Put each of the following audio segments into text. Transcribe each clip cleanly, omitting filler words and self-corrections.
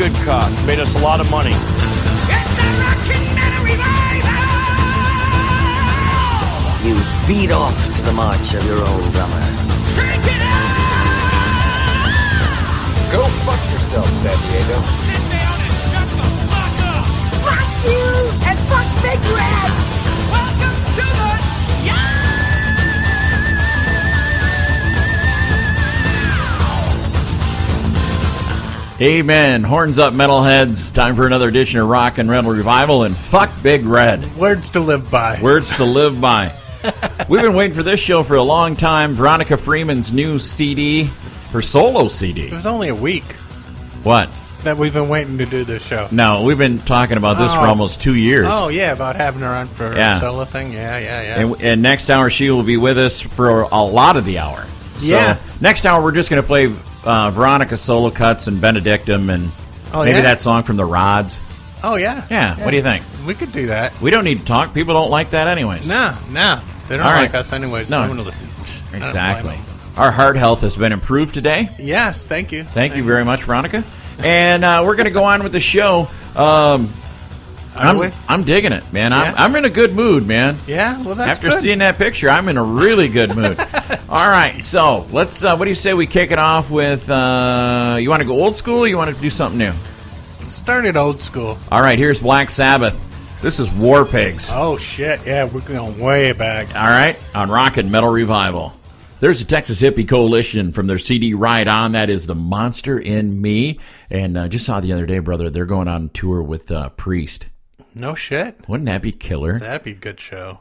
good cock. Made us a lot of money. It's the Rockin' Metal Revival! You beat off to the march of your own drummer. Crank it up! Go fuck yourself, San Diego. Sit down and shut the fuck up! Fuck you and fuck Big Red! Welcome to the show! Amen. Horns up, metalheads. Time for another edition of Rock and Metal Revival, and fuck Big Red. Words to live by. Words to live by. We've been waiting for this show for a long time. Veronica Freeman's new CD, her solo CD. It was only a week What? that we've been waiting to do this show. No, we've been talking about this for almost 2 years. Oh, yeah, about having her on for Yeah. a solo thing. Yeah. And next hour, she will be with us for a lot of the hour. So Yeah. next hour, we're just going to play Veronica solo cuts and Benedictum and maybe that song from the Rods. Oh, yeah. Yeah, what do you think? We could do that. We don't need to talk. People don't like that anyways. No. They don't All like right. us anyways. No. No one will listen. I don't Exactly. blame them. Our heart health has been improved today. Yes, thank you. Thank you very much, Veronica. And we're going to go on with the show. I'm digging it, man. Yeah? I'm in a good mood, man. Yeah, well, that's After good. seeing that picture, I'm in a really good mood. All right, so let's. What do you say we kick it off with? You want to go old school, or you want to do something new? Started old school. All right, here's Black Sabbath. This is War Pigs. Oh, shit. Yeah, we're going way back. All right, on Rock and Metal Revival. There's the Texas Hippie Coalition from their CD Ride On. That is The Monster in Me. And just saw the other day, brother, they're going on tour with Priest. No shit. Wouldn't that be killer? That'd be a good show.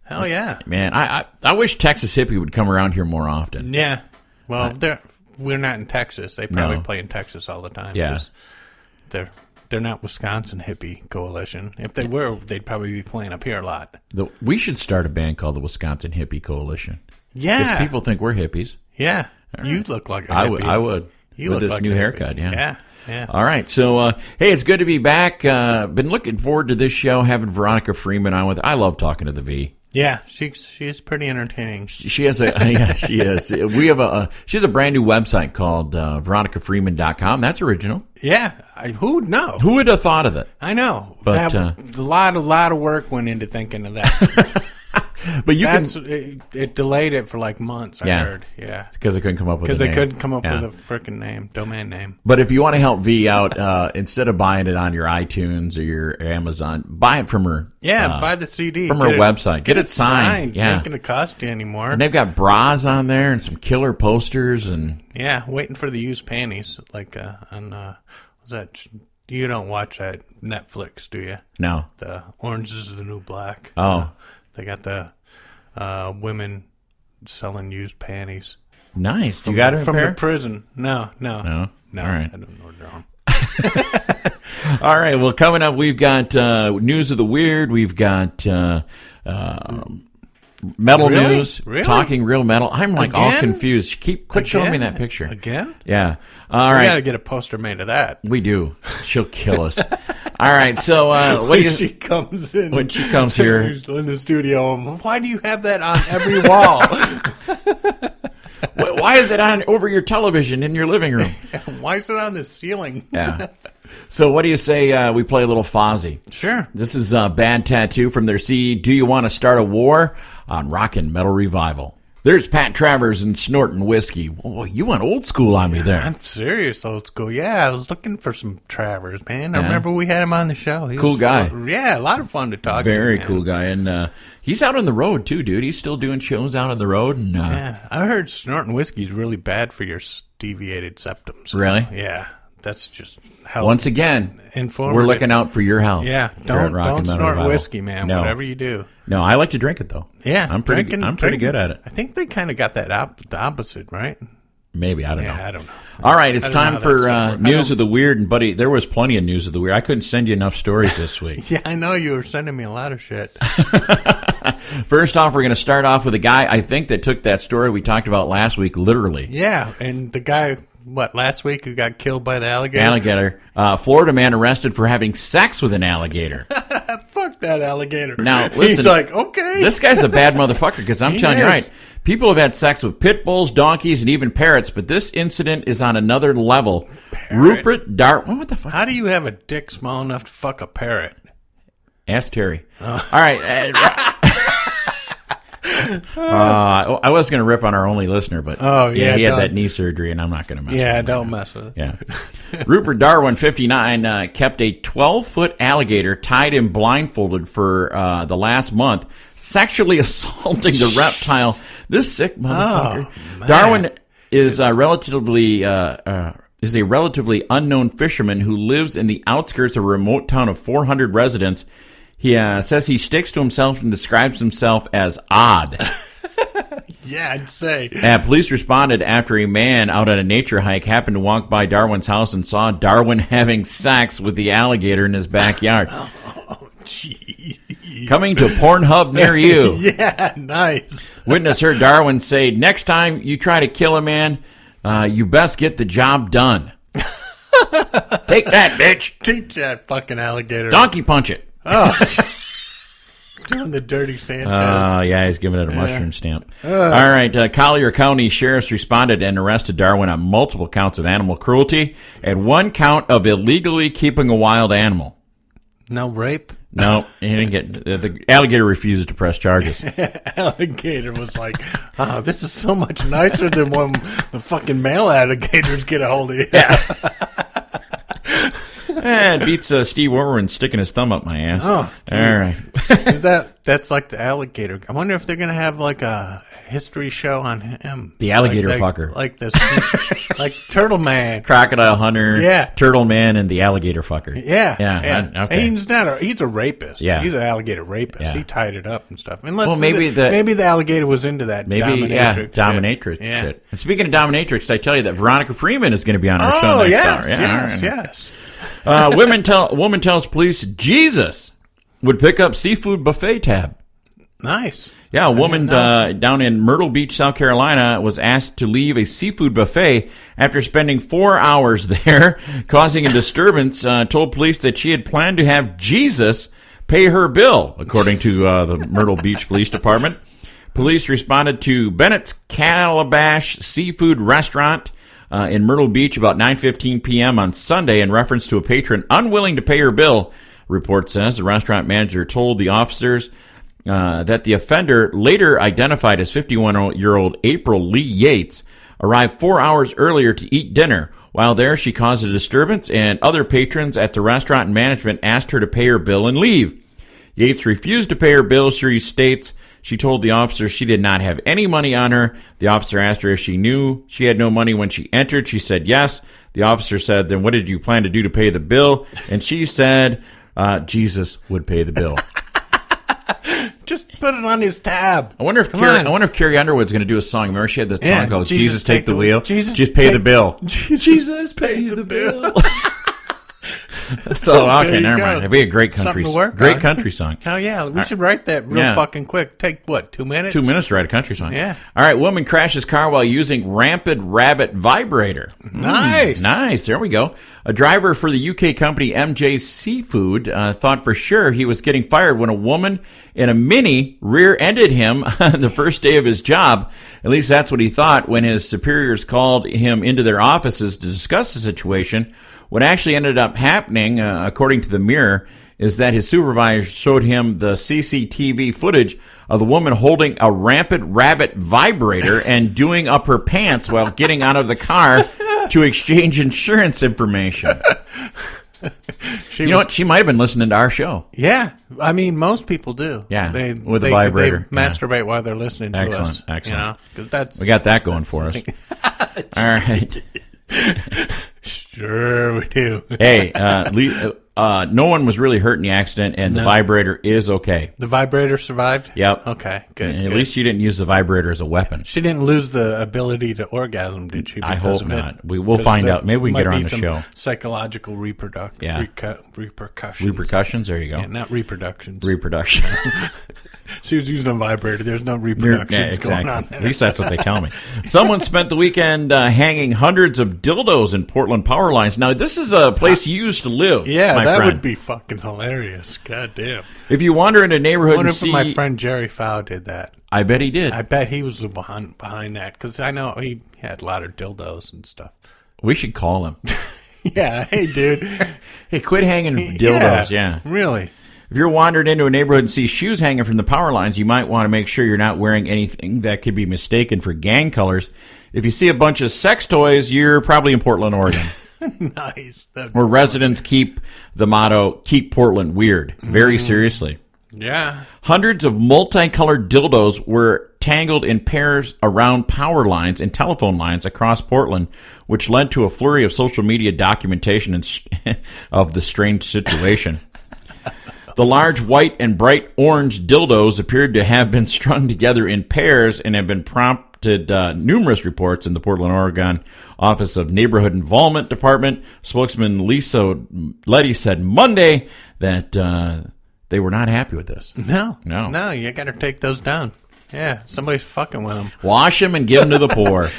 Hell yeah. Man, I wish Texas Hippie would come around here more often. Yeah. Well, we're not in Texas. They probably No. play in Texas all the time. Yeah. 'Cause They're not Wisconsin Hippie Coalition. If they were, they'd probably be playing up here a lot. We should start a band called the Wisconsin Hippie Coalition. Yeah. Because people think we're hippies. Yeah. You look like a I hippie. would. I would. You with look this like new a hippie. haircut, yeah. Yeah. All right, so hey, it's good to be back. Been looking forward to this show, having Veronica Freeman on with. I love talking to the V. Yeah, she is pretty entertaining. She has a yeah, she is. We have she has a brand new website called veronicafreeman.com. That's original. Yeah, who would know? Who would have thought of it? I know, But, a lot of work went into thinking of that. But you can It delayed it for like months. I Yeah. heard. Yeah, because I couldn't come up with a because they name. couldn't come up Yeah. with a freaking name, domain name. But if you want to help V out, instead of buying it on your iTunes or your Amazon, buy it from her. Yeah, buy the CD from her website. Get it signed. Yeah. Ain't gonna cost you anymore. And they've got bras on there and some killer posters and Yeah, waiting for the used panties. Like on was that? You don't watch that Netflix, do you? no. The Orange is the New Black. Oh. They got the women selling used panties. Nice. You got it from pair? the prison. No. No? All right. I don't know where they're on. All right. Well, coming up, we've got news of the weird. We've got metal Really? news. Really? Talking real metal. I'm like all Again? confused. Quit showing me Again? that picture. Again? Yeah. All We right. got to get a poster made of that. We do. She'll kill us. All right. So what do you? She comes in when she comes here- in the studio. Why do you have that on every wall? Why is it on over your television in your living room? Why is it on the ceiling? Yeah. So what do you say we play a little Fozzy? Sure. This is Bad Tattoo from their CD, Do You Want to Start a War? On Rockin' Metal Revival. There's Pat Travers and Snortin' Whiskey. Oh, you went old school on me there. I'm serious, old school. Yeah, I was looking for some Travers, man. I Yeah. remember we had him on the show. He Cool was guy. Yeah, a lot of fun to talk to. Very man. cool guy. And he's out on the road, too, dude. He's still doing shows out on the road. And Yeah, I heard snorting whiskey is really bad for your deviated septums. Really? Yeah, that's just how. Once again, informative. we're looking out for your health. Yeah, here at don't Rockin' Metal snort Revival. whiskey, man. No. Whatever you do. No, I like to drink it, though. Yeah, I'm pretty good at it. I think they kind of got that the opposite, right? Maybe. I don't know. I don't know. All right, it's I don't know time how that for stuff works. news of the weird. And, buddy, there was plenty of news of the weird. I couldn't send you enough stories this week. Yeah, I know you were sending me a lot of shit. First off, we're going to start off with a guy, I think, that took that story we talked about last week literally. Yeah, and the guy, last week who got killed by the alligator? Alligator. Florida man arrested for having sex with an alligator. Fuck that alligator. Now, He's listen, like, okay. This guy's a bad motherfucker because I'm He telling you is. right. People have had sex with pit bulls, donkeys, and even parrots, but this incident is on another level. Rupert Darwin. What the fuck? How do you have a dick small enough to fuck a parrot? Ask Terry. All right. I was going to rip on our only listener, but he had that knee surgery, and I'm not going to mess with him. Yeah, don't mess with it. Yeah. Rupert Darwin, 59, kept a 12-foot alligator tied and blindfolded for the last month, sexually assaulting the reptile. This sick motherfucker. Oh, Darwin is a relatively unknown fisherman who lives in the outskirts of a remote town of 400 residents. He says he sticks to himself and describes himself as odd. Yeah, I'd say. Police responded after a man out on a nature hike happened to walk by Darwin's house and saw Darwin having sex with the alligator in his backyard. Oh, jeez. Coming to Pornhub near you. Yeah, nice. Witness heard Darwin say, "Next time you try to kill a man, you best get the job done." Take that, bitch. Teach that fucking alligator. Donkey punch it. Oh, doing the dirty Sanchez. Yeah, he's giving it a mushroom stamp. All right, Collier County sheriffs responded and arrested Darwin on multiple counts of animal cruelty and one count of illegally keeping a wild animal. No rape? No, he didn't get. The alligator refuses to press charges. Alligator was like, "Oh, this is so much nicer than when the fucking male alligators get a hold of you." Yeah. It beats Steve Irwin sticking his thumb up my ass. Oh, all right. That's like the alligator. I wonder if they're gonna have like a history show on him. The alligator fucker, like this, like Turtle Man, Crocodile Hunter, yeah, Turtle Man, and the alligator fucker. Yeah. Okay. He's a rapist. Yeah, he's an alligator rapist. Yeah. He tied it up and stuff. Unless maybe the alligator was into that. Dominatrix shit. And speaking of dominatrix, I tell you that Veronica Freeman is going to be on our show next hour. Yes. Woman tells police Jesus would pick up seafood buffet tab. Nice. Yeah, a woman down in Myrtle Beach, South Carolina, was asked to leave a seafood buffet after spending 4 hours there, causing a disturbance. Told police that she had planned to have Jesus pay her bill, according to the Myrtle Beach Police Department. Police responded to Bennett's Calabash Seafood Restaurant in Myrtle Beach about 9:15 p.m. on Sunday in reference to a patron unwilling to pay her bill. Report says the restaurant manager told the officers that the offender, later identified as 51-year-old April Lee Yates, arrived 4 hours earlier to eat dinner. While there, she caused a disturbance, and other patrons at the restaurant and management asked her to pay her bill and leave. Yates refused to pay her bill. She states she told the officer she did not have any money on her. The officer asked her if she knew she had no money when she entered. She said yes. The officer said, "Then what did you plan to do to pay the bill?" And she said, Jesus would pay the bill. Just put it on his tab. I wonder if Carrie Underwood's going to do a song. Remember, she had that song called "Jesus Take the Wheel." Jesus just pay the bill. Jesus pay the bill. So okay, never mind. It'd be a great country, country song. Oh yeah, we should write that real fucking quick. Take what, 2 minutes? 2 minutes to write a country song. Yeah. All right. Woman crashes car while using rampant rabbit vibrator. Nice. Nice. There we go. A driver for the UK company MJ Seafood thought for sure he was getting fired when a woman in a Mini rear-ended him on the first day of his job. At least that's what he thought when his superiors called him into their offices to discuss the situation. What actually ended up happening, according to the Mirror, is that his supervisor showed him the CCTV footage of the woman holding a rampant rabbit vibrator and doing up her pants while getting out of the car to exchange insurance information. You know what? She might have been listening to our show. Yeah. I mean, most people do. Yeah, with a vibrator. They masturbate while they're listening to us. Excellent. You know, 'cause we got that going for us. All right. Sure we do. Hey, no one was really hurt in the accident, and the vibrator is okay. The vibrator survived? Yep. Okay, good. At least you didn't use the vibrator as a weapon. She didn't lose the ability to orgasm, did she? I hope not. We'll find out. Maybe we can get her on the show. Psychological repercussions. Repercussions? There you go. Yeah, not reproductions. Reproduction. She was using a vibrator. There's no reproductions going on there. At least that's what they tell me. Someone spent the weekend hanging hundreds of dildos in Portland power lines. Now, this is a place you used to live, my That friend. would be fucking hilarious. God damn. If you wander into a I neighborhood wonder and if see... my friend Jerry Fow did that. I bet he did. I bet he was behind that, because I know he had a lot of dildos and stuff. We should call him. Yeah, hey, dude. Hey, quit hanging dildos, yeah. Really. If you're wandering into a neighborhood and see shoes hanging from the power lines, you might want to make sure you're not wearing anything that could be mistaken for gang colors. If you see a bunch of sex toys, you're probably in Portland, Oregon. Nice. Where residents keep the motto, keep Portland weird, very seriously. Yeah. Hundreds of multicolored dildos were tangled in pairs around power lines and telephone lines across Portland, which led to a flurry of social media documentation of the strange situation. The large white and bright orange dildos appeared to have been strung together in pairs and have been prompted numerous reports in the Portland, Oregon Office of Neighborhood Involvement Department. Spokesman Lisa Letty said Monday that they were not happy with this. No, you got to take those down. Yeah, somebody's fucking with them. Wash them and give them to the poor.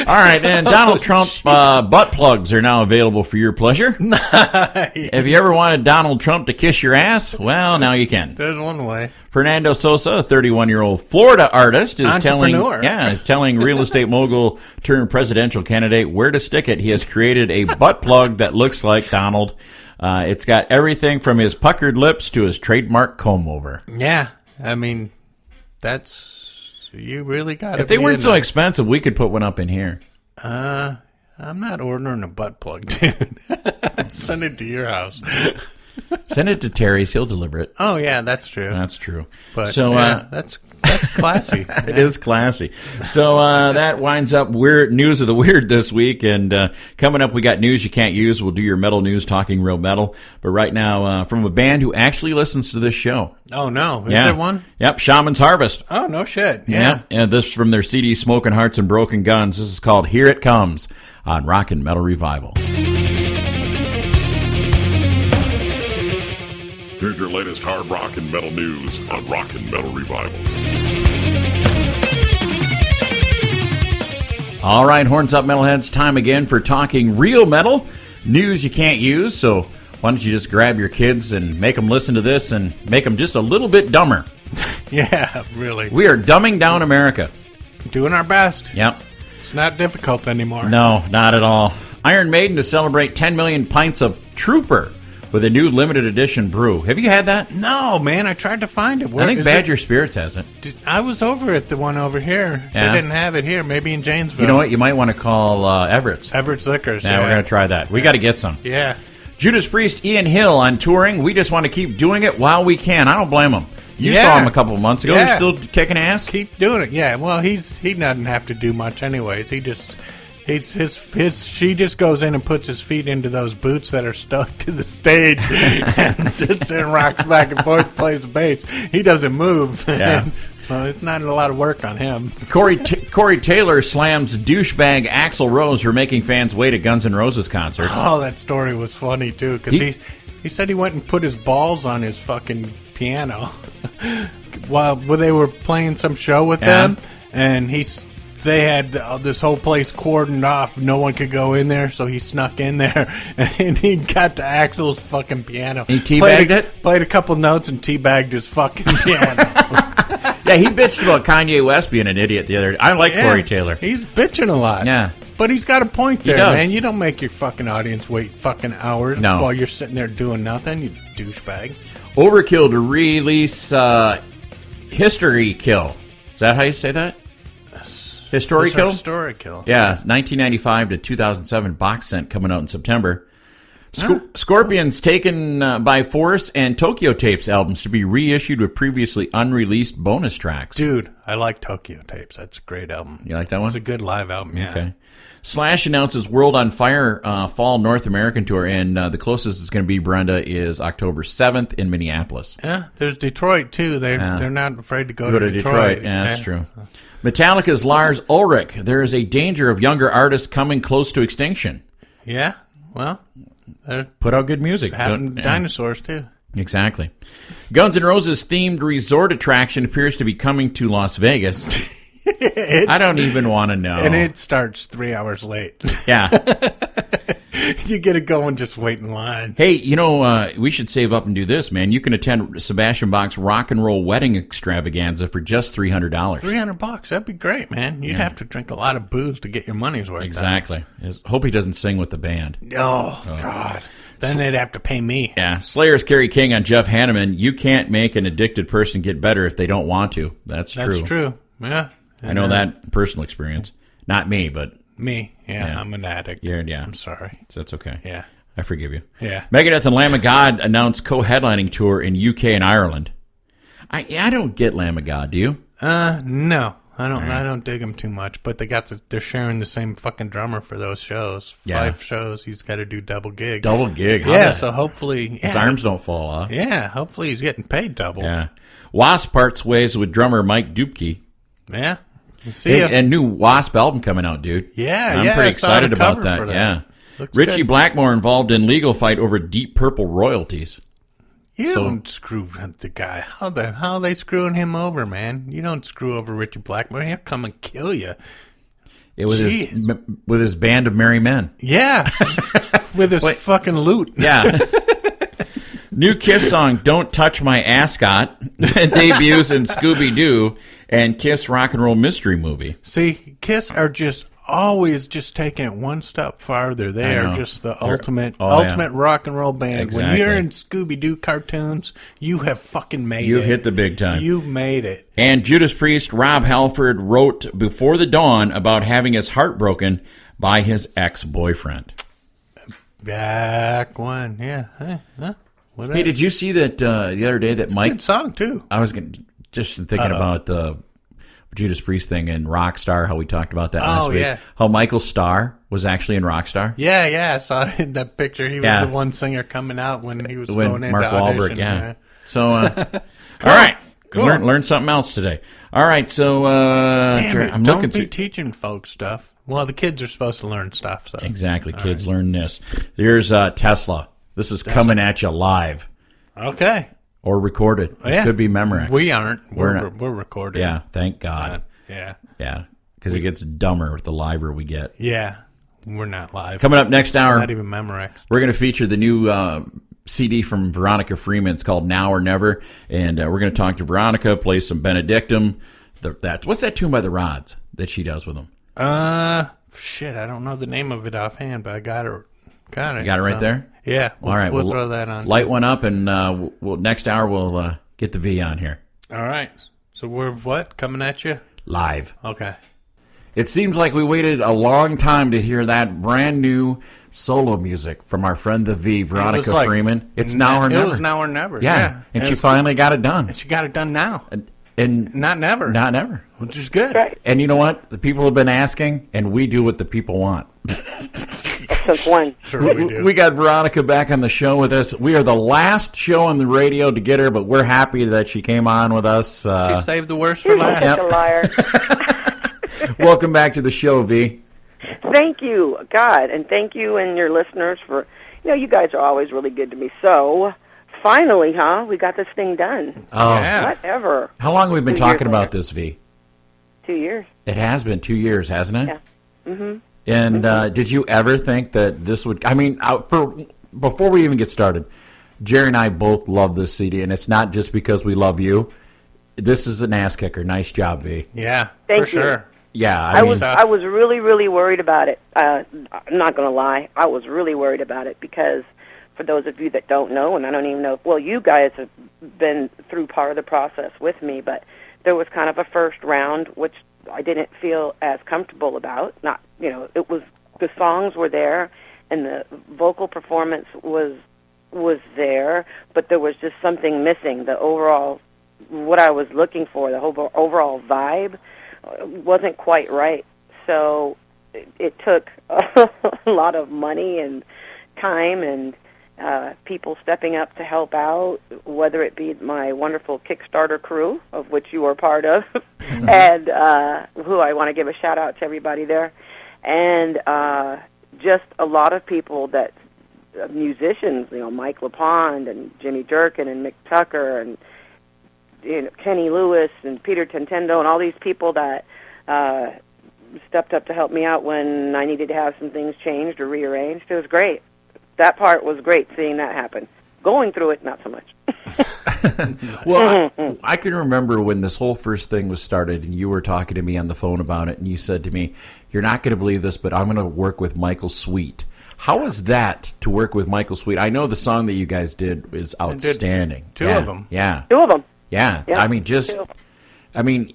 All right, and Donald Trump butt plugs are now available for your pleasure. Nice. Have you ever wanted Donald Trump to kiss your ass? Well, now you can. There's one way. Fernando Sosa, a 31-year-old Florida artist, is Entrepreneur. telling real estate mogul turned presidential candidate where to stick it. He has created a butt plug that looks like Donald. It's got everything from his puckered lips to his trademark comb over. Yeah, I mean, that's... You really got to. If they weren't so expensive, we could put one up in here. I'm not ordering a butt plug, dude. Send it to your house. Send it to Terry's. He'll deliver it. Oh yeah, that's true. That's true. But so that's classy. It is classy. So that winds up weird news of the weird this week. And coming up, we got news you can't use. We'll do your metal news, talking real metal. But right now, from a band who actually listens to this show. Oh no, is there one? Yep, Shaman's Harvest. Oh no shit. Yeah. And this from their CD Smoking Hearts and Broken Guns. This is called Here It Comes on Rockin' Metal Revival. Here's your latest hard rock and metal news on Rockin' Metal Revival. All right, horns up, metalheads. Time again for talking real metal news you can't use. So why don't you just grab your kids and make them listen to this and make them just a little bit dumber. Yeah, really. We are dumbing down America. Doing our best. Yep. It's not difficult anymore. No, not at all. Iron Maiden to celebrate 10 million pints of Trooper with a new limited edition brew. Have you had that? No, man. I tried to find it. Where, I think Badger Spirits has it. I was over at the one over here. Yeah. They didn't have it here. Maybe in Janesville. You know what? You might want to call Everett's. Everett's Liquors. Yeah, we're going to try that. We got to get some. Yeah. Judas Priest, Ian Hill on touring. We just want to keep doing it while we can. I don't blame him. You saw him a couple of months ago. Yeah. He's still kicking ass. Keep doing it. Yeah. Well, he doesn't have to do much anyways. He just she just goes in and puts his feet into those boots that are stuck to the stage and sits there and rocks back and forth, plays the bass. He doesn't move. Yeah. So it's not a lot of work on him. Corey Taylor slams douchebag Axl Rose for making fans wait at Guns N' Roses concerts. Oh, that story was funny too because he said he went and put his balls on his fucking piano while they were playing some show with them, and they had this whole place cordoned off. No one could go in there, so he snuck in there, and he got to Axl's fucking piano. He teabagged it? Played a couple notes and teabagged his fucking piano. Yeah, he bitched about Kanye West being an idiot the other day. I like Corey Taylor. He's bitching a lot. Yeah. But he's got a point there, does. man. You don't make your fucking audience wait fucking hours while you're sitting there doing nothing, you douchebag. Overkill to release History Kill. Is that how you say that? History Kill? History Kill. Yeah, 1995 to 2007 box set coming out in September. Scorpions taken by force, and Tokyo Tapes albums to be reissued with previously unreleased bonus tracks. Dude, I like Tokyo Tapes. That's a great album. You like that one? It's a good live album, yeah. Okay. Slash announces World on Fire Fall North American Tour, and the closest it's going to be, Brenda, is October 7th in Minneapolis. Yeah, there's Detroit, too. They're not afraid to go to Detroit. Yeah, that's true. Metallica's Lars Ulrich. There is a danger of younger artists coming close to extinction. Yeah, well... Put out good music. Dinosaurs, too. Exactly. Guns N' Roses themed resort attraction appears to be coming to Las Vegas. I don't even want to know. And it starts 3 hours late. Yeah. you get it going, just wait in line. Hey, we should save up and do this, man. You can attend Sebastian Bach's Rock and Roll Wedding Extravaganza for just $300. $300, that'd be great, man. You'd have to drink a lot of booze to get your money's worth. Exactly. Hope he doesn't sing with the band. Oh, God. Then they'd have to pay me. Yeah. Slayer's Kerry King on Jeff Hanneman. You can't make an addicted person get better if they don't want to. That's true. That's true. Yeah. I know that personal experience. Not me, but... Me. Yeah, I'm an addict. Yeah. I'm sorry. That's okay. Yeah. I forgive you. Yeah. Megadeth and Lamb of God announced co-headlining tour in UK and Ireland. I don't get Lamb of God, do you? No. I don't dig them too much, but they're sharing the same fucking drummer for those shows. Yeah. 5 shows, he's got to do double gig. Double gig. Yeah, so hopefully... His arms don't fall off. Yeah, hopefully he's getting paid double. Yeah. Wasp parts ways with drummer Mike Dupke. Yeah. See ya. And new Wasp album coming out, dude. Yeah, I'm pretty excited about that. for that. Yeah. Looks Richie good. Blackmore involved in legal fight over Deep Purple royalties. You don't screw the guy. How are they screwing him over, man? You don't screw over Richie Blackmore. He'll come and kill you. It was with his band of merry men. Yeah. With his fucking loot. Yeah. New Kiss song, Don't Touch My Ascot, debuts in Scooby-Doo and Kiss Rock and Roll Mystery Movie. See, Kiss are just always just taking it one step farther. They are just the ultimate rock and roll band. Exactly. When you're in Scooby-Doo cartoons, you have fucking made it. You hit the big time. You made it. And Judas Priest Rob Halford wrote Before the Dawn about having his heart broken by his ex-boyfriend. Back when, yeah. Whatever. Hey, did you see that the other day that Mike... Good song, too. I was just thinking about the Judas Priest thing and Rockstar, how we talked about that last week. Yeah. How Michael Starr was actually in Rockstar. Yeah, I saw in that picture. He was the one singer coming out when he was going into Mark audition. Wahlberg, yeah. So, all right. Cool. Learn something else today. All right, so... Damn it, I'm don't looking be through... teaching folks stuff. Well, the kids are supposed to learn stuff. So. Exactly. Kids learn this. There's Tesla. This is coming at you live. Okay. Or recorded. It could be Memorex. We aren't. We're We're recorded. Yeah, thank God. Yeah. Yeah, because it gets dumber with the liver we get. Yeah. We're not live. Coming up next hour, Not even Memorex. we're going to feature the new CD from Veronica Freeman. It's called Now or Never, and we're going to talk to Veronica, play some Benedictum. What's that tune by the Rods that she does with them? Shit, I don't know the name of it offhand, but I got it. You got it right there? Yeah. All right. We'll throw that on. Light one up, and we'll next hour we'll get the V on here. All right. So we're what? Coming at you? Live. Okay. It seems like we waited a long time to hear that brand new solo music from our friend the V, Veronica Freeman. It's Now or Never. It was Now or Never. Yeah. And she finally got it done. And she got it done now. And Not never. Not never. Which is good. Right. And you know what? The people have been asking, and we do what the people want. Since when? Sure we do. We got Veronica back on the show with us. We are the last show on the radio to get her, but we're happy that she came on with us. She saved the worst for You're last. such a liar. Welcome back to the show, V. Thank you, God, and thank you and your listeners for, you guys are always really good to me. So, finally, we got this thing done. Oh, Yeah. Whatever. How long have we been 2 years talking about later. this, V? 2 years. It has been 2 years, hasn't it? Yeah. Mm-hmm. And did you ever think that this would? I mean, before we even get started, Jerry and I both love this CD, and it's not just because we love you. This is an ass kicker. Nice job, V. Yeah, Thank for you. sure. Yeah, I was really, really worried about it. I'm not going to lie. I was really worried about it because, for those of you that don't know, and I don't even know, well, you guys have been through part of the process with me, but there was kind of a first round, which I didn't feel as comfortable about. Not, it was, the songs were there, and the vocal performance was there, but there was just something missing. The overall, what I was looking for, the whole overall vibe, wasn't quite right. So it took a lot of money and time and people stepping up to help out, whether it be my wonderful Kickstarter crew, of which you are part of, and who I want to give a shout-out to everybody there, and just a lot of people that, musicians, Mike LaPond and Jimmy Durkin and Mick Tucker and Kenny Lewis and Peter Tentendo and all these people that stepped up to help me out when I needed to have some things changed or rearranged. It was great. that part was great, seeing that happen. Going through it, not so much. Well, I can remember when this whole first thing was started, and you were talking to me on the phone about it, and you said to me, "You're not going to believe this, but I'm going to work with Michael Sweet." How was that to work with Michael Sweet? I know the song that you guys did is outstanding. Two of them. Yeah. Two of them. Yeah. Yep. I mean,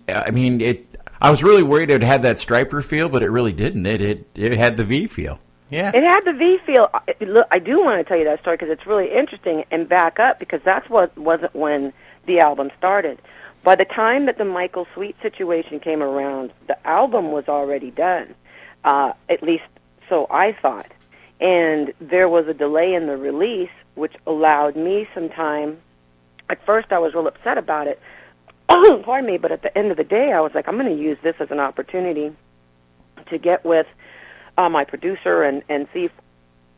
I was really worried it had that Striper feel, but it really didn't. It had the V feel. Yeah. It had the V feel. Look, I do want to tell you that story because it's really interesting and back up, because that's what wasn't when the album started. By the time that the Michael Sweet situation came around, the album was already done, at least so I thought. And there was a delay in the release, which allowed me some time. At first, I was real upset about it. Pardon me, but at the end of the day, I was like, I'm going to use this as an opportunity to get with my producer and see if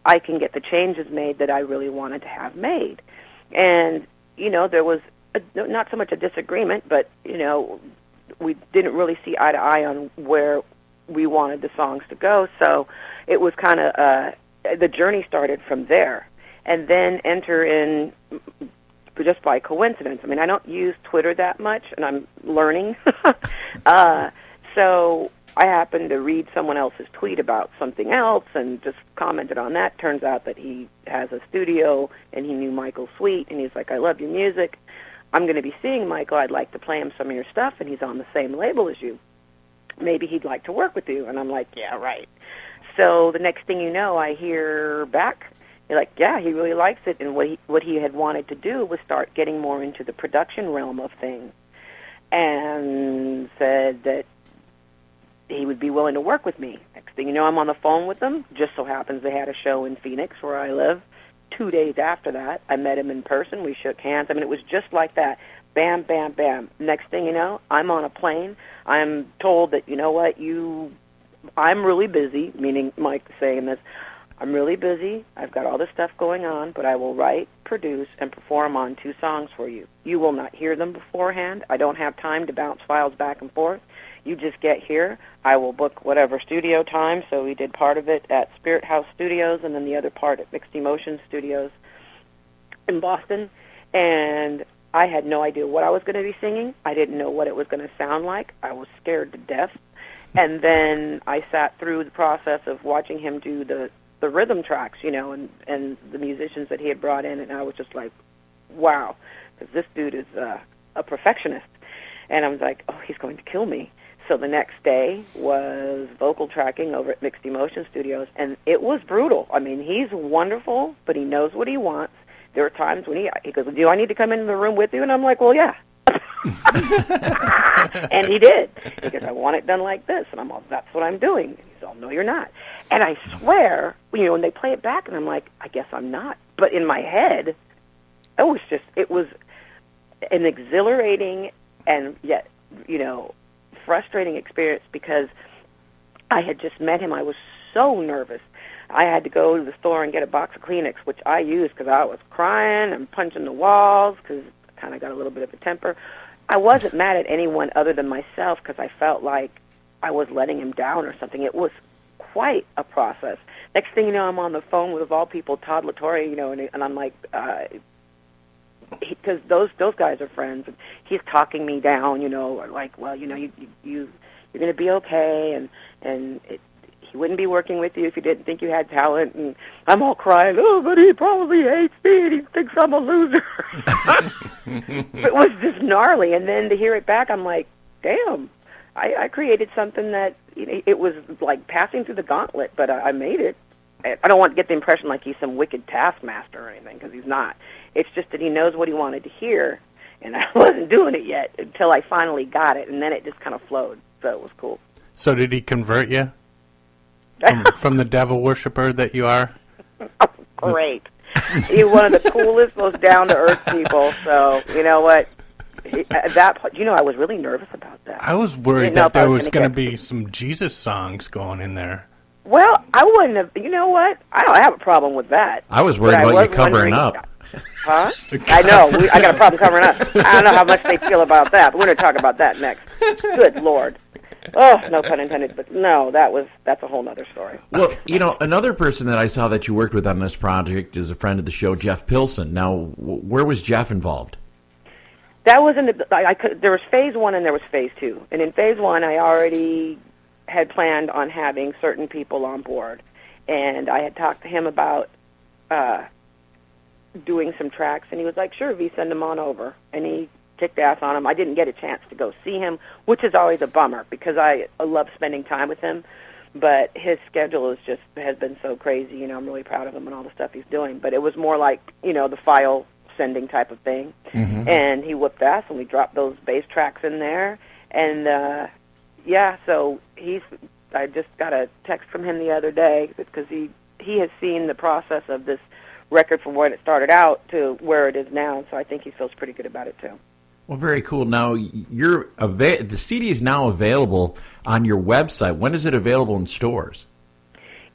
I can get the changes made that I really wanted to have made. And, there was not so much a disagreement, but, we didn't really see eye to eye on where we wanted the songs to go. So it was kind of, the journey started from there. And then enter in, just by coincidence. I mean, I don't use Twitter that much, and I'm learning. So I happened to read someone else's tweet about something else and just commented on that. Turns out that he has a studio, and he knew Michael Sweet, and he's like, I love your music. I'm going to be seeing Michael. I'd like to play him some of your stuff, and he's on the same label as you. Maybe he'd like to work with you. And I'm like, yeah, right. So the next thing you know, I hear back. You're like, yeah, he really likes it. And what he had wanted to do was start getting more into the production realm of things, and said that he would be willing to work with me. Next thing you know, I'm on the phone with them. Just so happens they had a show in Phoenix where I live. 2 days after that, I met him in person. We shook hands. I mean, it was just like that. Bam, bam, bam. Next thing you know, I'm on a plane. I'm told that, you know what, I'm really busy, meaning Mike saying this. I'm really busy. I've got all this stuff going on, but I will write, produce, and perform on 2 songs for you. You will not hear them beforehand. I don't have time to bounce files back and forth. You just get here. I will book whatever studio time. So we did part of it at Spirit House Studios and then the other part at Mixed Emotions Studios in Boston. And I had no idea what I was going to be singing. I didn't know what it was going to sound like. I was scared to death. And then I sat through the process of watching him do the rhythm tracks, and the musicians that he had brought in, and I was just like, wow, because this dude is a perfectionist. And I was like, oh, he's going to kill me. So the next day was vocal tracking over at Mixed Emotion Studios, and it was brutal. I mean, he's wonderful, but he knows what he wants. There are times when he goes, do I need to come into the room with you? And I'm like, well, yeah. And he did. He goes, I want it done like this. And I'm all, that's what I'm doing. And he's all, no, you're not. And I swear, when they play it back, and I'm like, I guess I'm not. But in my head, it was an exhilarating and yet, frustrating experience, because I had just met him. I was so nervous. I had to go to the store and get a box of Kleenex, which I used because I was crying and punching the walls because I kind of got a little bit of a temper. I wasn't mad at anyone other than myself because I felt like I was letting him down or something. It was quite a process. Next thing you know, I'm on the phone with, of all people, Todd LaTorre, and I'm like, because those guys are friends, and he's talking me down, like, well, you're going to be okay, and he wouldn't be working with you if you didn't think you had talent. And I'm all crying, oh, but he probably hates me, and he thinks I'm a loser. It was just gnarly, and then to hear it back, I'm like, damn, I created something that, it was like passing through the gauntlet, but I made it. I don't want to get the impression like he's some wicked taskmaster or anything, because he's not. It's just that he knows what he wanted to hear, and I wasn't doing it yet until I finally got it, and then it just kind of flowed, so it was cool. So did he convert you from the devil worshiper that you are? Oh, great. He's one of the coolest, most down-to-earth people, so you know what? I was really nervous about that. I was worried that there was going to be some Jesus songs going in there. Well, I wouldn't have. You know what? I don't have a problem with that. I was worried about you covering up. Huh? I know. I got a problem covering up. I don't know how much they feel about that, but we're going to talk about that next. Good Lord. Oh, no pun intended, but no, that's a whole other story. Well, another person that I saw that you worked with on this project is a friend of the show, Jeff Pilson. Now, where was Jeff involved? That was there was phase 1 and there was phase 2. And in phase 1, I already had planned on having certain people on board. And I had talked to him about doing some tracks, and he was like, sure, V, send them on over. And he kicked ass on them. I didn't get a chance to go see him, which is always a bummer because I love spending time with him. But his schedule has been so crazy. I'm really proud of him and all the stuff he's doing. But it was more like, the file sending type of thing. Mm-hmm. And he whooped ass, and we dropped those bass tracks in there. And, so I just got a text from him the other day because he has seen the process of this record from when it started out to where it is now, so I think he feels pretty good about it too. Well, very cool. Now, the CD is now available on your website. When is it available in stores?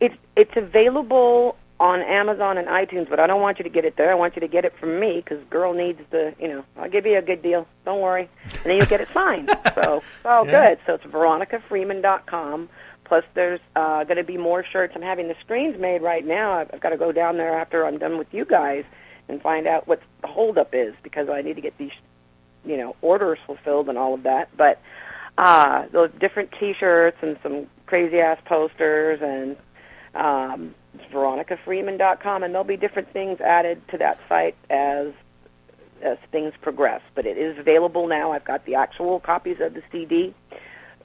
It's available on Amazon and iTunes, but I don't want you to get it there. I want you to get it from me because girl needs I'll give you a good deal. Don't worry. And then you'll get it signed. So it's all good. So it's veronicafreeman.com. Plus, there's going to be more shirts. I'm having the screens made right now. I've got to go down there after I'm done with you guys and find out what the holdup is because I need to get these, orders fulfilled and all of that. But those different T-shirts and some crazy-ass posters and veronicafreeman.com, and there'll be different things added to that site as things progress. But it is available now. I've got the actual copies of the CD.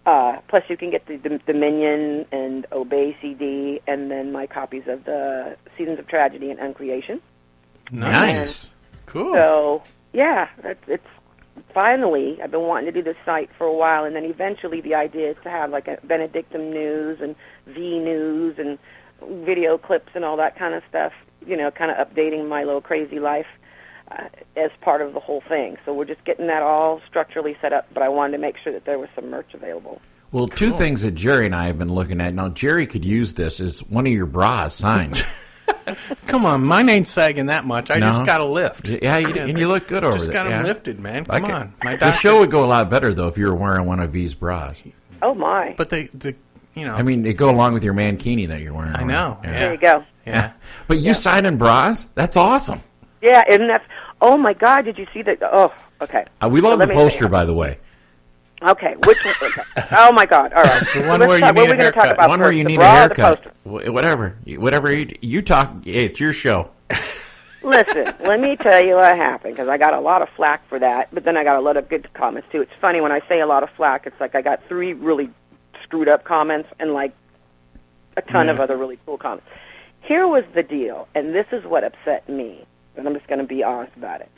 Plus, you can get the Dominion and Obey CD, and then my copies of the Seasons of Tragedy and Uncreation. Nice. And cool. So, yeah, it's finally, I've been wanting to do this site for a while, and then eventually the idea is to have like a Benedictine News and V News and video clips and all that kind of stuff, kind of updating my little crazy life. As part of the whole thing. So we're just getting that all structurally set up, but I wanted to make sure that there was some merch available. Well, two things that Jerry and I have been looking at. Now, Jerry could use this as one of your bras signed. Come on, mine ain't sagging that much. I just got a lift. Yeah, and you look good over there. Just got them lifted, man. Come on. The show would go a lot better, though, if you were wearing one of V's bras. Oh, my. But they I mean, they go along with your mankini that you're wearing. I know. Yeah. There you go. Yeah. But you signing bras? That's awesome. Yeah, and that's... Oh, my God, did you see that? Oh, okay. We love the poster, by the way. Okay, which one? Okay. Oh, my God, all right. The one where you need a haircut. One where you need a haircut. Whatever you talk, it's your show. Listen, let me tell you what happened, because I got a lot of flack for that, but then I got a lot of good comments, too. It's funny, when I say a lot of flack, it's like I got 3 really screwed up comments and, like, a ton of other really cool comments. Here was the deal, and this is what upset me. And I'm just going to be honest about it.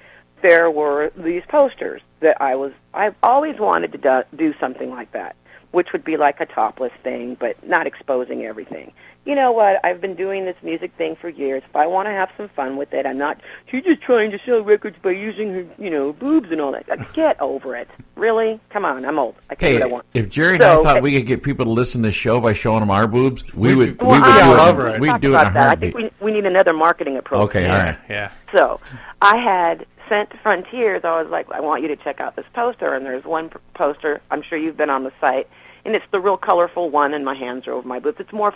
There were these posters that I've always wanted to do something like that, which would be like a topless thing, but not exposing everything. You know what? I've been doing this music thing for years. If I want to have some fun with it, I'm not, she's just trying to sell records by using her, boobs and all that. Get over it. Really? Come on, I'm old. I can do what I want. If Jerry and I thought we could get people to listen to this show by showing them our boobs, we would do it. We'd do it in a heartbeat. I think we need another marketing approach. Okay, all right. Yeah. So I had sent Frontiers, I was like, I want you to check out this poster, and there's one poster, I'm sure you've been on the site, and it's the real colorful one, and my hands are over my boobs. It's more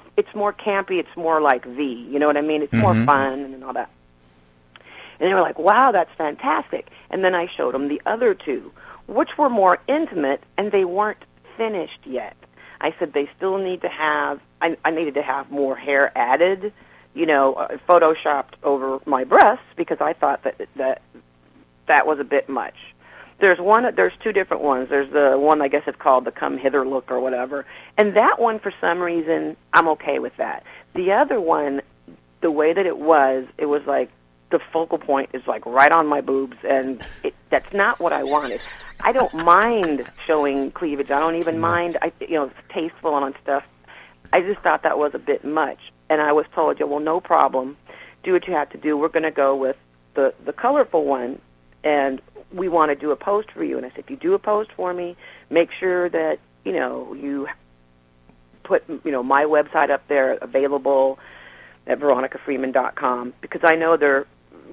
campy, it's more like V, you know what I mean? It's more fun and all that. And they were like, wow, that's fantastic. And then I showed them the other 2, which were more intimate, and they weren't finished yet. I said they still need to have, I needed to have more hair added, photoshopped over my breasts, because I thought that was a bit much. There's 2 different ones. There's the one, I guess it's called the Come Hither look or whatever. And that one, for some reason, I'm okay with that. The other one, the way that it was like the focal point is like right on my boobs, and that's not what I wanted. I don't mind showing cleavage. I don't even mind, it's tasteful and stuff. I just thought that was a bit much. And I was told, well, no problem. Do what you have to do. We're going to go with the colorful one, and we want to do a post for you. And I said, if you do a post for me, make sure that, you put, my website up there available at veronicafreeman.com, because I know they're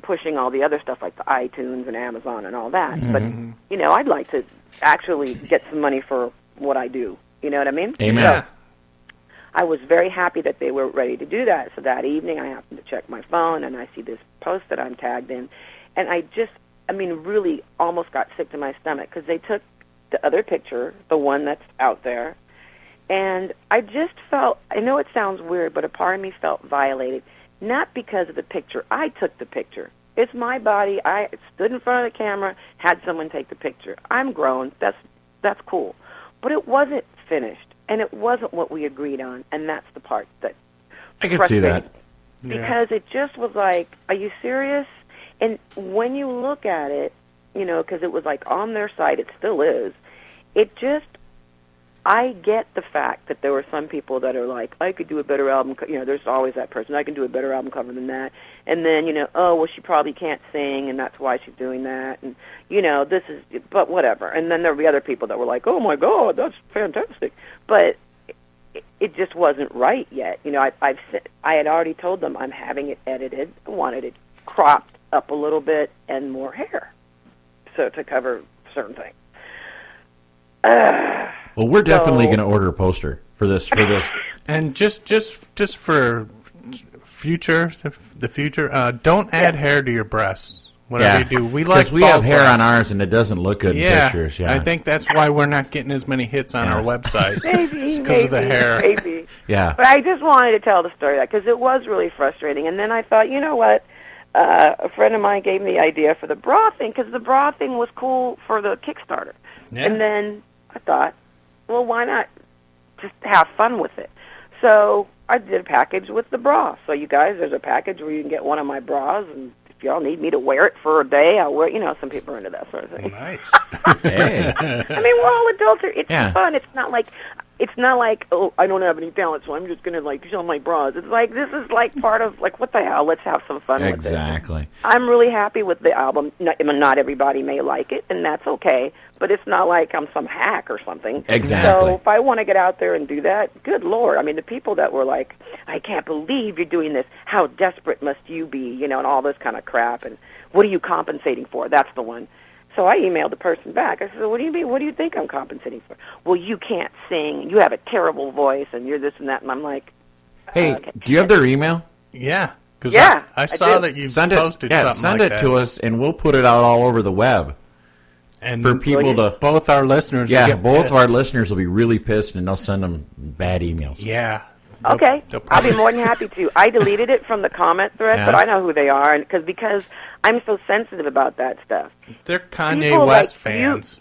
pushing all the other stuff like the iTunes and Amazon and all that. But, I'd like to actually get some money for what I do. You know what I mean? Amen. So, I was very happy that they were ready to do that. So that evening, I happened to check my phone, and I see this post that I'm tagged in. And really almost got sick to my stomach because they took the other picture, the one that's out there, and I just felt, I know it sounds weird, but a part of me felt violated. Not because of the picture. I took the picture. It's my body. I stood in front of the camera, had someone take the picture. I'm grown. That's cool. But it wasn't finished, and it wasn't what we agreed on, and that's the part that I can see that. Because it just was like, are you serious? And when you look at it, because it was like on their site, it still is, I get the fact that there were some people that are like, I could do a better album, there's always that person, I can do a better album cover than that. And then, she probably can't sing, and that's why she's doing that. And, but whatever. And then there'll be other people that were like, oh, my God, that's fantastic. But it just wasn't right yet. I had already told them I'm having it edited. I wanted it cropped up a little bit and more hair, so to cover certain things. Well, we're definitely going to order a poster for this. And just for the future, don't add hair to your breasts. Whatever you do, we have hair on ours, and it doesn't look good in pictures. Yeah, I think that's why we're not getting as many hits on our website. Maybe because of the hair. Maybe. Yeah. But I just wanted to tell the story because it was really frustrating. And then I thought, you know what? A friend of mine gave me the idea for the bra thing because the bra thing was cool for the Kickstarter. Yeah. And then I thought, well, why not just have fun with it? So I did a package with the bra. So you guys, there's a package where you can get one of my bras, and if y'all need me to wear it for a day, I'll wear it. Some people are into that sort of thing. Nice. Hey. We're all adults. It's fun. It's not like, oh, I don't have any talent, so I'm just going to, show my bras. It's like, this is, part of, what the hell? Let's have some fun with it. Exactly. I'm really happy with the album. Not everybody may like it, and that's okay, but it's not like I'm some hack or something. Exactly. So if I want to get out there and do that, good Lord. The people that were like, I can't believe you're doing this. How desperate must you be, and all this kind of crap, and what are you compensating for? That's the one. So I emailed the person back. I said, what do you mean? What do you think I'm compensating for? Well, you can't sing. You have a terrible voice, and you're this and that. And I'm like, hey, okay. Do you have their email? Yeah. Because I do. saw that you posted something send like it to us, and we'll put it out all over the web. And for people both our listeners both of our listeners will be really pissed, and they'll send them bad emails. Yeah. Okay, I'll be more than happy to. I deleted it from the comment thread, but I know who they are, and because I'm so sensitive about that stuff. They're Kanye West fans.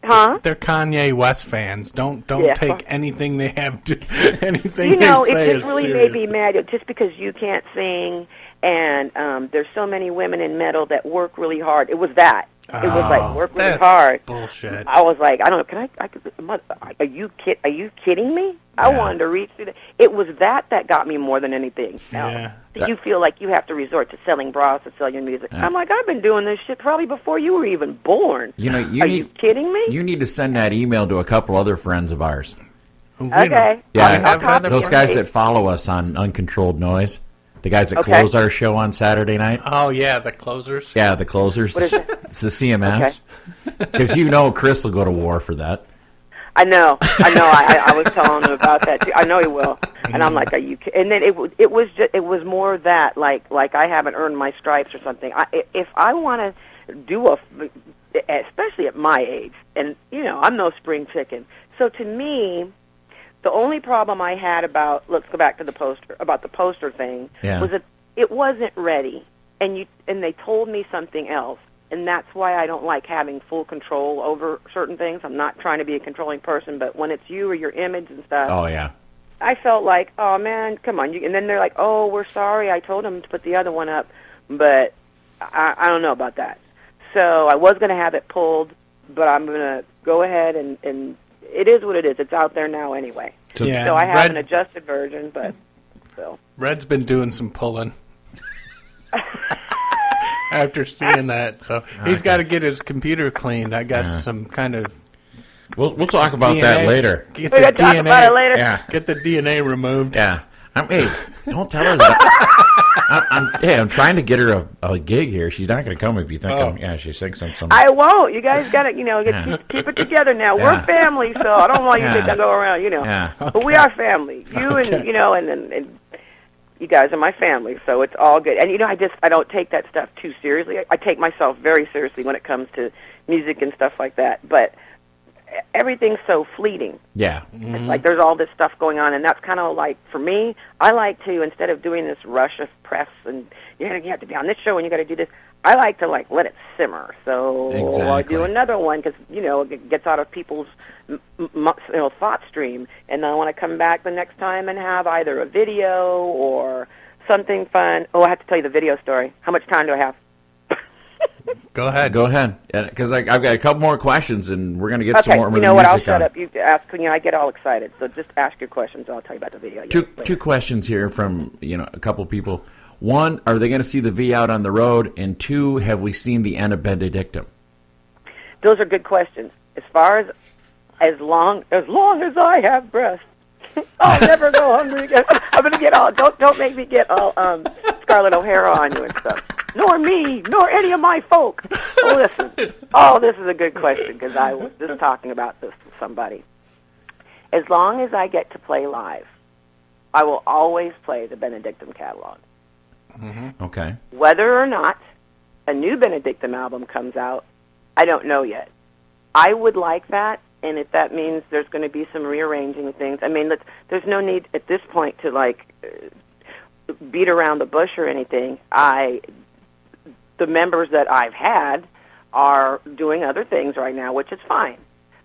Huh? They're Kanye West fans. Don't take anything they have to anything they say it just really serious. made me mad just because you can't sing, and there's so many women in metal that work really hard. It was that. It was like work really hard. Bullshit. I was like, I don't know. Are you kidding me? I wanted to reach through. It was that got me more than anything. Yeah. You feel like you have to resort to selling bras to sell your music. Yeah. I'm like, I've been doing this shit probably before you were even born. Are you kidding me? You need to send that email to a couple other friends of ours. Okay. Yeah, those guys that follow us on Uncontrolled Noise. The guys that close our show on Saturday night. Oh, yeah, the closers. Yeah, the closers. What is it? It's the CMS. Because Chris will go to war for that. I know. I was telling him about that too. I know he will. And I'm like, are you? And then it was more that like I haven't earned my stripes or something. If I want to do especially at my age, and I'm no spring chicken. So to me, the only problem I had let's go back to the poster thing was that it wasn't ready, and they told me something else. And that's why I don't like having full control over certain things. I'm not trying to be a controlling person, but when it's you or your image and stuff, oh yeah, I felt like, oh man, come on. And then they're like, oh, we're sorry. I told them to put the other one up, but I don't know about that. So I was going to have it pulled, but I'm going to go ahead and it is what it is. It's out there now anyway. So I have an adjusted version, but still. Red's been doing some pulling. After seeing that, so he's got to get his computer cleaned. I got some kind of. We'll talk about that later. We're gonna talk about it later. Yeah, get the DNA removed. Yeah. Hey, don't tell her that. I'm trying to get her a gig here. She's not going to come if you think she thinks I'm some. I won't. You guys got to, keep it together now. Yeah. We're family, so I don't want you to go around, Yeah. But we are family. You and you guys are my family, so it's all good. And I don't take that stuff too seriously. I take myself very seriously when it comes to music and stuff like that. But everything's so fleeting. Yeah. Mm-hmm. It's like there's all this stuff going on, and that's kind of like, for me, I like to, instead of doing this rush of press and you have to be on this show and you got to do this, I like to let it simmer. So I do another one because it gets out of people's thought stream, and I want to come back the next time and have either a video or something fun. Oh, I have to tell you the video story. How much time do I have? Go ahead. Because I've got a couple more questions, and we're going to get some more you know what? I'll music shut on. up. You ask. I get all excited. So just ask your questions, and I'll tell you about the video. Two questions here from a couple people. One, are they going to see the V out on the road? And two, have we seen the end of Benedictum? Those are good questions. As long as I have breath, I'll never go hungry again. I'm going to get all. Don't make me get all Scarlett O'Hara on you and stuff. Nor me, nor any of my folk. Listen. This is a good question because I was just talking about this with somebody. As long as I get to play live, I will always play the Benedictum catalog. Mm-hmm. Okay. Whether or not a new Benedictum album comes out, I don't know yet. I would like that, and if that means there's going to be some rearranging of things, I mean, there's no need at this point to beat around the bush or anything. The members that I've had are doing other things right now, which is fine.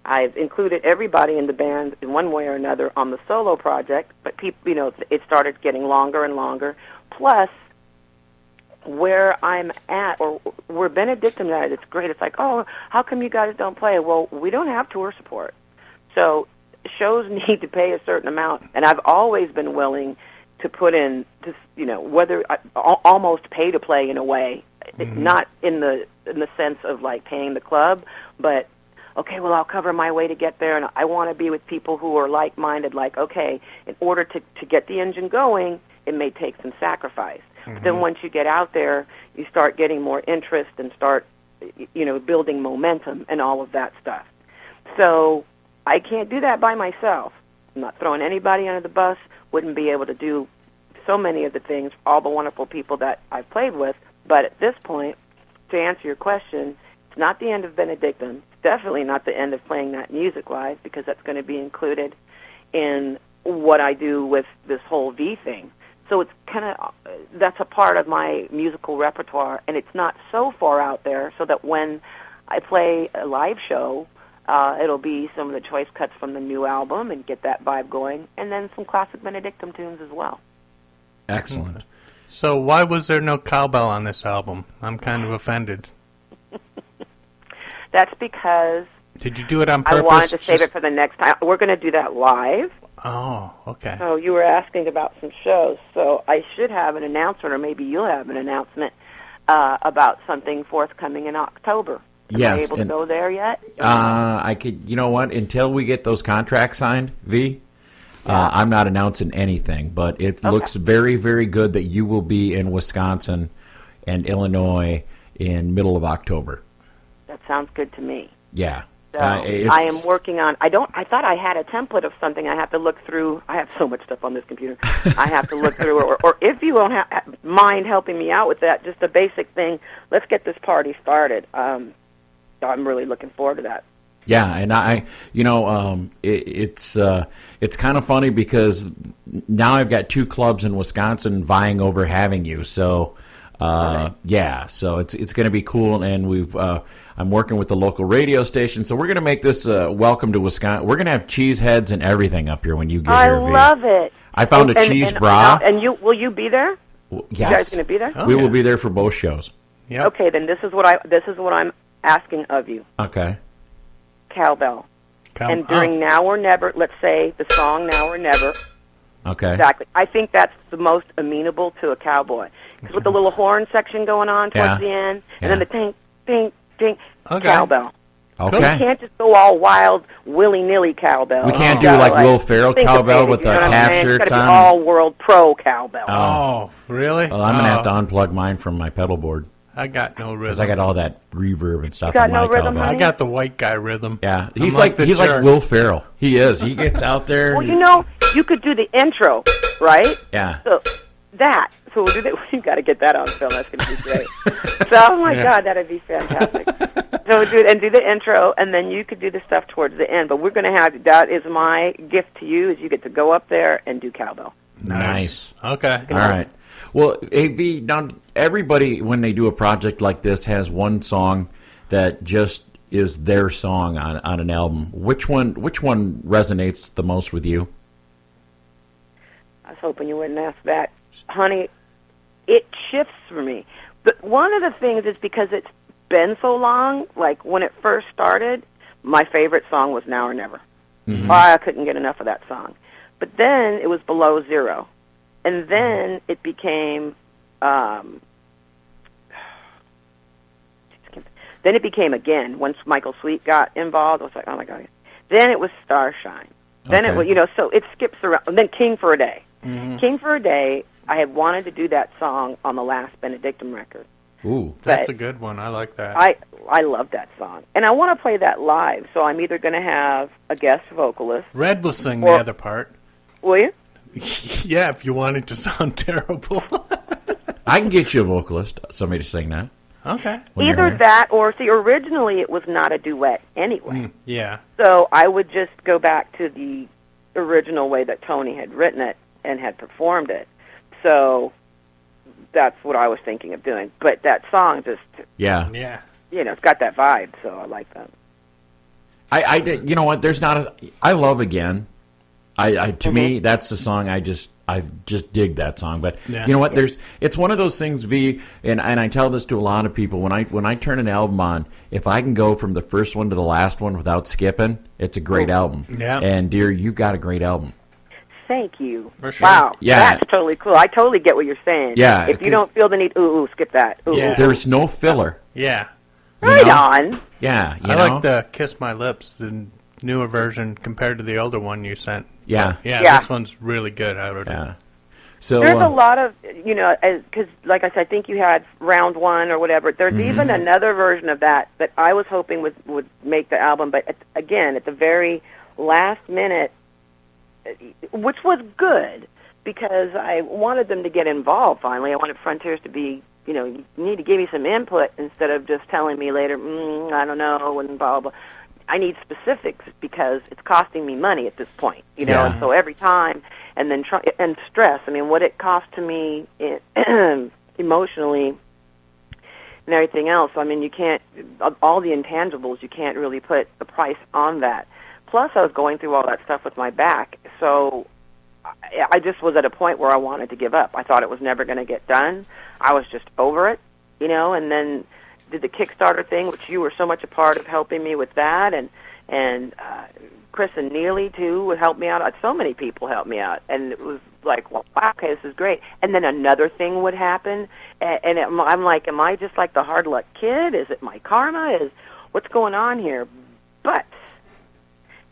I've included everybody in the band in one way or another on the solo project, but people, it started getting longer and longer. Plus, where I'm at, or where Benedictum at, it's great. It's like, how come you guys don't play? Well, we don't have tour support. So shows need to pay a certain amount, and I've always been willing to put in, whether almost pay to play in a way, not in the sense of paying the club, but okay, well, I'll cover my way to get there, and I want to be with people who are like-minded. Okay, in order to get the engine going, it may take some sacrifice. Mm-hmm. But then once you get out there, you start getting more interest and start, building momentum and all of that stuff. So I can't do that by myself. I'm not throwing anybody under the bus. Wouldn't be able to do so many of the things, all the wonderful people that I've played with. But at this point, to answer your question, it's not the end of Benedictum. It's definitely not the end of playing that music live, because that's going to be included in what I do with this whole V thing. So it's that's a part of my musical repertoire, and it's not so far out there so that when I play a live show, it'll be some of the choice cuts from the new album and get that vibe going, and then some classic Benedictum tunes as well. Excellent. So why was there no cowbell on this album? I'm kind of offended. That's because... Did you do it on purpose? I wanted to save it for the next time. We're going to do that live. Oh, okay. So you were asking about some shows, so I should have an announcement, or maybe you'll have an announcement about something forthcoming in October. Am I able to go there yet? I could. You know what? Until we get those contracts signed, V, I'm not announcing anything. But it looks very, very good that you will be in Wisconsin and Illinois in middle of October. That sounds good to me. Yeah. So I am working on. I thought I had a template of something I have to look through. I have so much stuff on this computer. I have to look through, or if you won't mind helping me out with that, just a basic thing. Let's get this party started. I'm really looking forward to that. Yeah, and it's kind of funny because now I've got two clubs in Wisconsin vying over having you. So. So it's going to be cool, and I'm working with the local radio station, so we're going to make this welcome to Wisconsin. We're going to have cheese heads and everything up here when you get here. I love it. I found a cheese bra. And will you be there? Yes. You guys going to be there? We will be there for both shows. Yep. Okay, then this is what I'm asking of you. Okay. Cowbell. And during Now or Never, let's say the song Now or Never. Okay. Exactly. I think that's the most amenable to a cowboy. Because with the little horn section going on towards the end, and then the ting, ting, ting, cowbell. You Okay. can't just go all wild, willy-nilly cowbell. We can't You do gotta, like Will Ferrell cowbell syncopate it, with you know the what I'm half saying? shirt It's gotta on. be all-world pro cowbell. Oh, really? Well, I'm going to have to unplug mine from my pedal board I got no because rhythm. I got all that reverb and stuff got on my no rhythm, cowbell. I honey? got the white guy rhythm. Yeah, I'm he's like the he's like jerk. Will Ferrell. He is. He gets out there. Well, you know, you could do the intro, right? Yeah. So we'll do that. We've got to get that on film. That's going to be great. So, oh my God, that'd be fantastic. So do the intro, and then you could do the stuff towards the end. But we're going to have, that is my gift to you, is you get to go up there and do cowbell. Nice. Okay. All right. Well, AV, now everybody, when they do a project like this, has one song that just is their song on an album. Which one resonates the most with you? I was hoping you wouldn't ask that. Honey, it shifts for me. But one of the things is because it's been so long, like when it first started, my favorite song was Now or Never. I couldn't get enough of that song. But then it was Below Zero. And then it became Again. Once Michael Sweet got involved, I was like, oh my God. Then it was Starshine. Then it was, so it skips around. And then King for a Day. King for a Day, I had wanted to do that song on the last Benedictum record. Ooh. That's But a good one. I like that. I love that song. And I want to play that live, so I'm either going to have a guest vocalist. Red will sing the Or- other part. Will you? Yeah, if you want it to sound terrible. I can get you a vocalist, somebody to sing that. Okay. when you're Either here. that or, see, originally it was not a duet anyway. Yeah. So I would just go back to the original way that Tony had written it and had performed it. So that's what I was thinking of doing. But that song just, Yeah. Yeah. it's got that vibe, so I like that. I did. You know what? There's not a. I love Again. To me, that's the song I just dig that song. But Yeah. you know what? It's one of those things, V, and I tell this to a lot of people when I turn an album on, if I can go from the first one to the last one without skipping, it's a great album. Yeah. And dear, you've got a great album. Thank you. For sure. Wow. Yeah. That's totally cool. I totally get what you're saying. Yeah, If you 'cause- don't feel the need, skip that. Yeah. There's no filler. Yeah. Right know? on. Yeah, you I know? like the Kiss My Lips, the newer version compared to the older one you sent. Yeah. But, yeah, Yeah. this one's really good. I would. Yeah. So There's a lot of, because like I said, I think you had round one or whatever. There's even another version of that I was hoping would make the album, but again, at the very last minute, which was good because I wanted them to get involved finally. I wanted Frontiers to be, you need to give me some input instead of just telling me later, I don't know, and blah, blah. I need specifics because it's costing me money at this point, Yeah. and so every time, and then and stress. I mean, what it cost to me emotionally and everything else. I mean, you can't, all the intangibles, you can't really put a price on that. Plus, I was going through all that stuff with my back, so I just was at a point where I wanted to give up. I thought it was never going to get done. I was just over it, and then did the Kickstarter thing, which you were so much a part of helping me with that, and Chris and Neely, too, would help me out. So many people helped me out, and it was like, wow, okay, this is great. And then another thing would happen, and I'm like, am I just like the hard luck kid? Is it my karma? What's going on here? But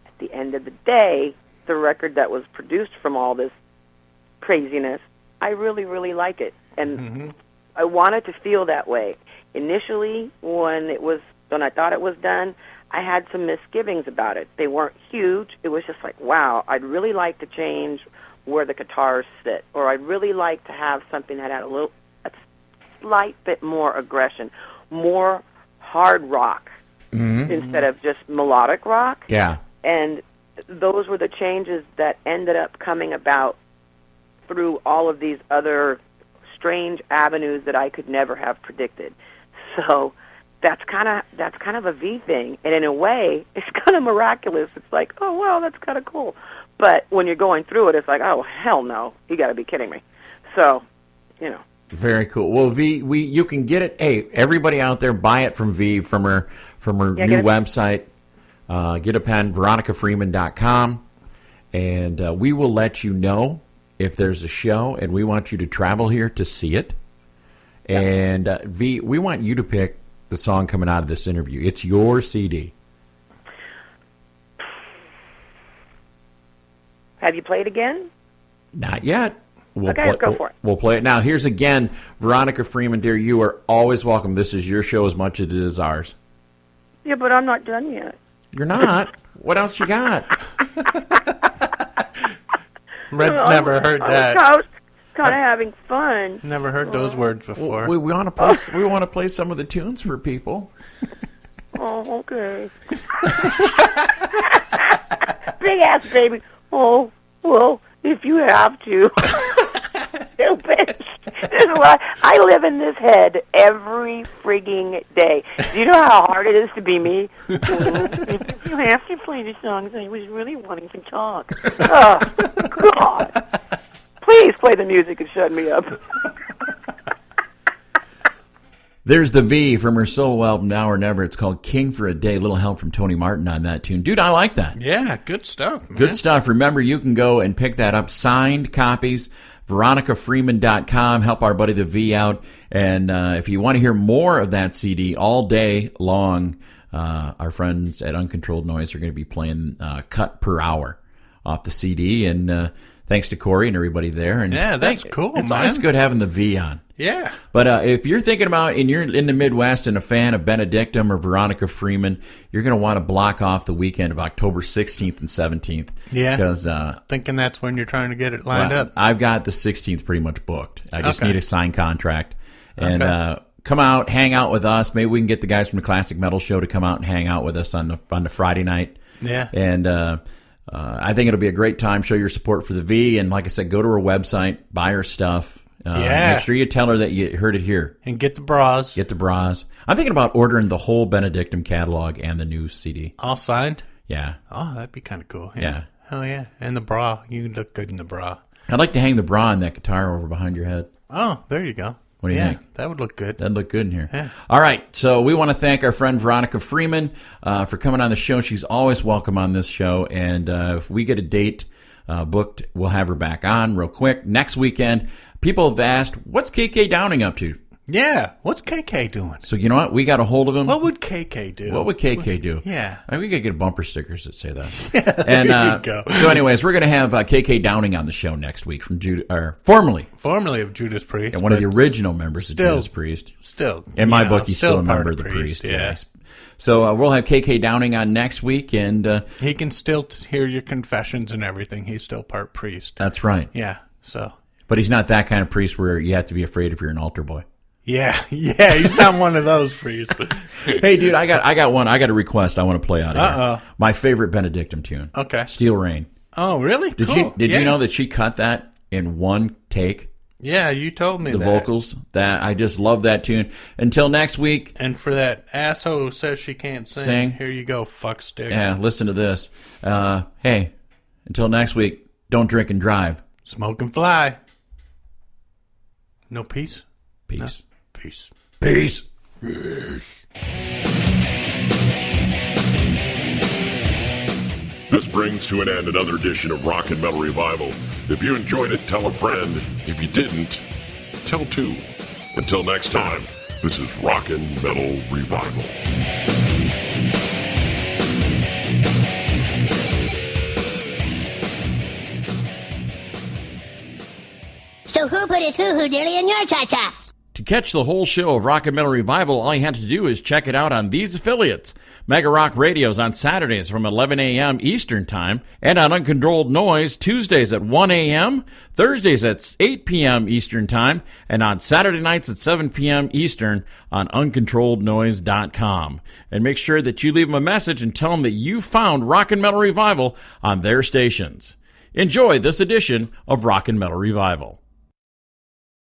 at the end of the day, the record that was produced from all this craziness, I really, really like it. And I wanted to feel that way. Initially, when I thought it was done, I had some misgivings about it. They weren't huge. It was just like, wow, I'd really like to change where the guitars sit, or I'd really like to have something that had a slight bit more aggression, more hard rock instead of just melodic rock. Yeah. And those were the changes that ended up coming about through all of these other strange avenues that I could never have predicted. So that's kind of a V thing, and in a way, it's kind of miraculous. It's like, oh wow, that's kind of cool. But when you're going through it, it's like, oh hell no, you got to be kidding me. So, Very cool. Well, V, you can get it. Hey, everybody out there, buy it from V from her new get it. website. Get a pen, veronicafreeman.com, and we will let you know if there's a show, and we want you to travel here to see it. And V, we want you to pick the song coming out of this interview. It's your CD. Have you played again? Not yet. Okay, go for it. We'll play it now. Here's again, Veronica Freeman, dear. You are always welcome. This is your show as much as it is ours. Yeah, but I'm not done yet. You're not. What else you got? Red's never heard that. I was kind of having fun. Never heard those words before. We want to play. We want to play some of the tunes for people. Oh, okay. Big ass baby. Oh, well, if you have to. Stupid. This is why I live in this head every frigging day. Do you know how hard it is to be me? If you have to play the songs, I was really wanting to talk. Oh, God. Please play the music and shut me up. There's the V from her solo album, Now or Never. It's called King for a Day. Little help from Tony Martin on that tune. Dude, I like that. Yeah, good stuff, man. Good stuff. Remember, you can go and pick that up. Signed copies, veronicafreeman.com. Help our buddy the V out. And if you want to hear more of that CD all day long, our friends at Uncontrolled Noise are going to be playing Cut Per Hour off the CD. And thanks to Corey and everybody there. And yeah, that's cool, It's man. always good having the V on. Yeah. But if you're thinking about, and you're in the Midwest and a fan of Benedictum or Veronica Freeman, you're going to want to block off the weekend of October 16th and 17th. Yeah. Because thinking that's when you're trying to get it lined up. I've got the 16th pretty much booked. I just Okay. need a signed contract. And come out, hang out with us. Maybe we can get the guys from the Classic Metal Show to come out and hang out with us on the Friday night. Yeah. And I think it'll be a great time. Show your support for the V. And like I said, go to her website, buy her stuff. Make sure you tell her that you heard it here. And get the bras. Get the bras. I'm thinking about ordering the whole Benedictum catalog and the new CD. All signed? Yeah. Oh, that'd be kind of cool. Yeah. Hell yeah. And the bra. You look good in the bra. I'd like to hang the bra and that guitar over behind your head. Oh, there you go. What do you think? That would look good. That'd look good in here. Yeah. All right. So we want to thank our friend Veronica Freeman for coming on the show. She's always welcome on this show. And if we get a date booked, we'll have her back on real quick. Next weekend, people have asked, what's KK Downing up to? Yeah. What's KK doing? So you know what? We got a hold of him. What would KK do? What would KK do? Yeah. I mean, we could get bumper stickers that say that. And there you go. So anyways, we're going to have KK Downing on the show next week from formerly Of Judas Priest. and one of the original members of still- Judas Priest. Still. In my you book, he's still a part member of the Priest. Priest. Yeah. Yes. So we'll have KK Downing on next week, and He can still hear your confessions and everything. He's still part priest. that's right. Yeah. So. But he's not that kind of priest where you have to be afraid if you're an altar boy. Yeah. Yeah. He's not one of those priests. Hey, dude, I got one. I got a request I want to play out of here. Uh-oh. My favorite Benedictum tune. Okay. Steel Rain. Oh, really? Did Cool. you know that she cut that in one take? Yeah, you told me The that. vocals. That I just love that tune. Until next week. And for that asshole who says she can't sing, here you go, fuck stick. Yeah, listen to this. Hey, until next week, don't drink and drive. Smoke and fly. No peace? Peace. Peace. Peace. This brings to an end another edition of Rock and Metal Revival. If you enjoyed it, tell a friend. If you didn't, tell two. Until next time, this is Rock and Metal Revival. So who put his hoo-hoo dilly in your cha-cha? To catch the whole show of Rock and Metal Revival, all you have to do is check it out on these affiliates. Mega Rock Radios on Saturdays from 11 a.m. Eastern Time, and on Uncontrolled Noise Tuesdays at 1 a.m., Thursdays at 8 p.m. Eastern Time, and on Saturday nights at 7 p.m. Eastern on UncontrolledNoise.com. And make sure that you leave them a message and tell them that you found Rock and Metal Revival on their stations. Enjoy this edition of Rock and Metal Revival.